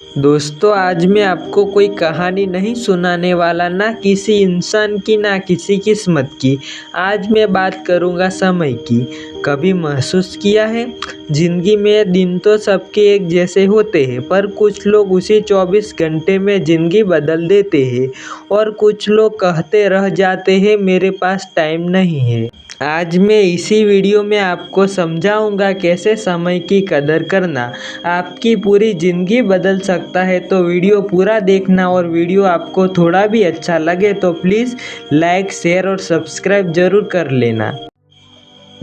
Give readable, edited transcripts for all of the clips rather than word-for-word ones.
दोस्तों, आज मैं आपको कोई कहानी नहीं सुनाने वाला, ना किसी इंसान की ना किसी किस्मत की। आज मैं बात करूँगा समय की। कभी महसूस किया है, ज़िंदगी में दिन तो सबके एक जैसे होते हैं, पर कुछ लोग उसी 24 घंटे में ज़िंदगी बदल देते हैं और कुछ लोग कहते रह जाते हैं मेरे पास टाइम नहीं है। आज मैं इसी वीडियो में आपको समझाऊंगा कैसे समय की कदर करना आपकी पूरी ज़िंदगी बदल सकता है। तो वीडियो पूरा देखना, और वीडियो आपको थोड़ा भी अच्छा लगे तो प्लीज़ लाइक, शेयर और सब्सक्राइब ज़रूर कर लेना।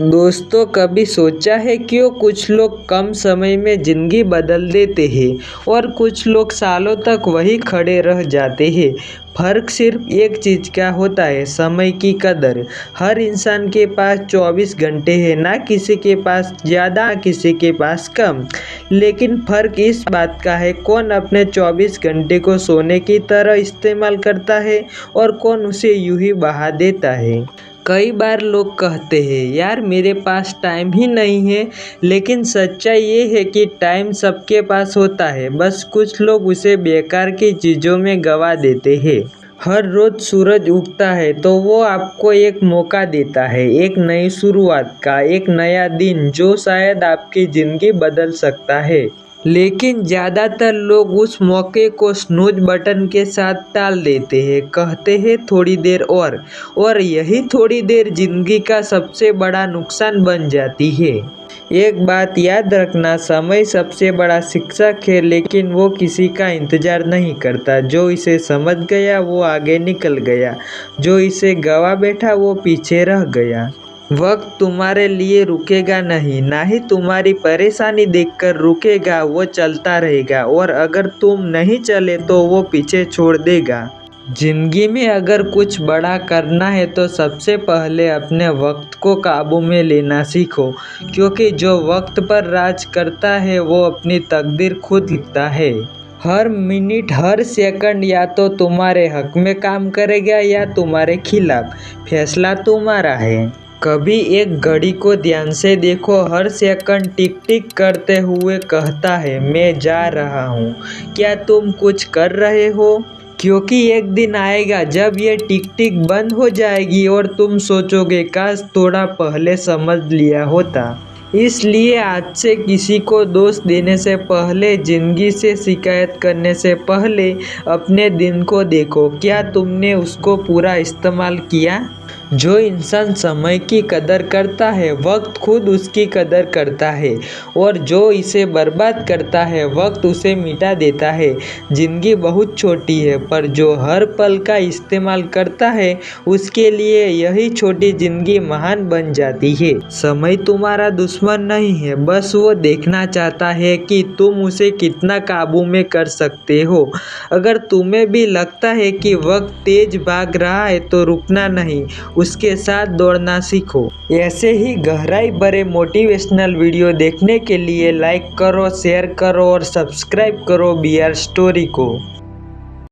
दोस्तों, कभी सोचा है क्यों कुछ लोग कम समय में ज़िंदगी बदल देते हैं और कुछ लोग सालों तक वही खड़े रह जाते हैं? फ़र्क सिर्फ एक चीज़ का होता है, समय की कदर। हर इंसान के पास 24 घंटे हैं, ना किसी के पास ज़्यादा, ना किसी के पास कम। लेकिन फ़र्क इस बात का है, कौन अपने 24 घंटे को सोने की तरह इस्तेमाल करता है और कौन उसे यूं ही बहा देता है। कई बार लोग कहते हैं, यार मेरे पास टाइम ही नहीं है, लेकिन सच्चाई ये है कि टाइम सबके पास होता है, बस कुछ लोग उसे बेकार की चीज़ों में गंवा देते हैं। हर रोज़ सूरज उगता है तो वो आपको एक मौका देता है, एक नई शुरुआत का, एक नया दिन जो शायद आपकी ज़िंदगी बदल सकता है। लेकिन ज़्यादातर लोग उस मौके को स्नूज बटन के साथ टाल देते हैं, कहते हैं थोड़ी देर और यही थोड़ी देर ज़िंदगी का सबसे बड़ा नुकसान बन जाती है। एक बात याद रखना, समय सबसे बड़ा शिक्षक है, लेकिन वो किसी का इंतज़ार नहीं करता। जो इसे समझ गया वो आगे निकल गया, जो इसे गवा बैठा वो पीछे रह गया। वक्त तुम्हारे लिए रुकेगा नहीं, ना ही तुम्हारी परेशानी देखकर रुकेगा, वो चलता रहेगा, और अगर तुम नहीं चले तो वो पीछे छोड़ देगा। जिंदगी में अगर कुछ बड़ा करना है तो सबसे पहले अपने वक्त को काबू में लेना सीखो, क्योंकि जो वक्त पर राज करता है वो अपनी तकदीर खुद लिखता है। हर मिनट, हर सेकंड या तो तुम्हारे हक में काम करेगा या तुम्हारे खिलाफ। फैसला तुम्हारा है। कभी एक घड़ी को ध्यान से देखो, हर सेकंड टिक टिक करते हुए कहता है मैं जा रहा हूँ। क्या तुम कुछ कर रहे हो? क्योंकि एक दिन आएगा जब ये टिक टिक बंद हो जाएगी और तुम सोचोगे काश थोड़ा पहले समझ लिया होता। इसलिए आज से किसी को दोष देने से पहले, जिंदगी से शिकायत करने से पहले अपने दिन को देखो, क्या तुमने उसको पूरा इस्तेमाल किया? जो इंसान समय की कदर करता है, वक्त खुद उसकी कदर करता है, और जो इसे बर्बाद करता है, वक्त उसे मिटा देता है। जिंदगी बहुत छोटी है, पर जो हर पल का इस्तेमाल करता है उसके लिए यही छोटी जिंदगी महान बन जाती है। समय तुम्हारा दुश्मन नहीं है, बस वो देखना चाहता है कि तुम उसे कितना काबू में कर सकते हो। अगर तुम्हें भी लगता है कि वक्त तेज भाग रहा है तो रुकना नहीं, उसके साथ दौड़ना सीखो। ऐसे ही गहराई भरे मोटिवेशनल वीडियो देखने के लिए लाइक करो, शेयर करो और सब्सक्राइब करो BR स्टोरी को।